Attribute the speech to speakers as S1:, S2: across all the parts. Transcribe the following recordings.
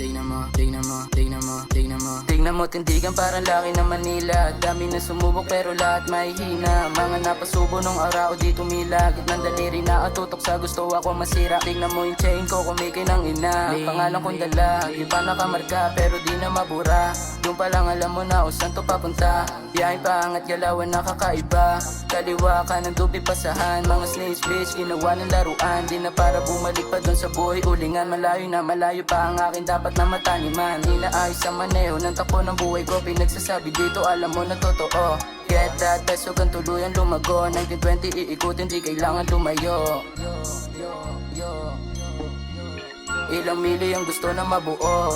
S1: tignan mo, tignan mo, tignan mo, tignan mo. Tignan mo, tindigan parang laki ng Manila. Dami na sumubok pero lahat mahihina. Mga napasubo nung araw di tumila. Gitnang daliri na atutok sa gusto ako masira. Tignan mo yung chain ko kumikay ng ina. Pangalan kong dala, di pa nakamarka pero di na mabura. Yung pa lang alam mo na kung saan to papunta. Biyahing paangat galawan nakakaiba. Kaliwa ka ng dubi pasahan. Mga slaves bitch ginawa ng laruan. Di na para bumalik pa dun sa buhay ulingan. Malayo na malayo pa ang akin dapat na mataniman. Inaayos sa maneho ng takbo ng buhay ko. Pinagsasabi dito alam mo na totoo. Get that peso kang tuluyan lumago. 1920 iikutin di kailangan lumayo. Ilang mili ang gusto na mabuo.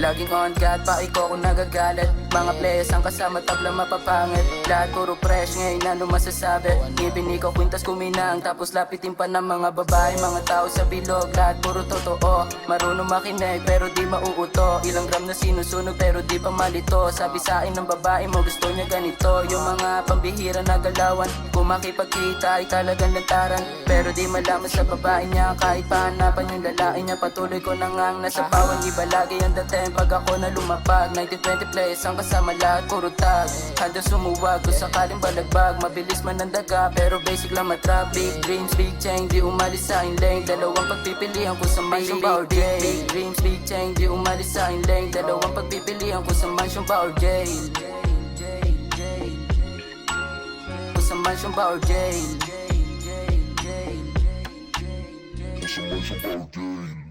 S1: Laging on guard, paiko kung nagagalit. Mga players ang kasama tabla mapapangit. Lahat puro fresh, ngayon ano masasabi. Ngipin ikaw kwintas kuminang. Tapos lapitin pa ng mga babae, mga tao sa bilog. Lahat puro totoo, marunong makinig pero di mauuto. Ilang gram na sinusunog pero di pa malito. Sabi sa akin ng babae mo gusto niya ganito. Yung mga pambihira na galawan, kung makipagkita ay talagang lantaran. Pero di malaman sa babae niya kahit pahanapan yung lalaki niya. Patuloy ko na ngang nasa pawan, iba lagi ang dating. Pag ako na lumapag 1920 plays ang kasama lahat puro tag. Handang sumuwag kung sakaling balagbag. Mabilis man ang daga pero basic lang matrap. Big dreams, big change, di umalis sa aking lane. Dalawang pagpipilian ko sa mansion ba or jail. Big dreams, big change, di umalis sa aking lane. Dalawang pagpipilian ko sa mansion ba or jail. Kung sa mansion ba or jail.
S2: Sa mansion ba or jail.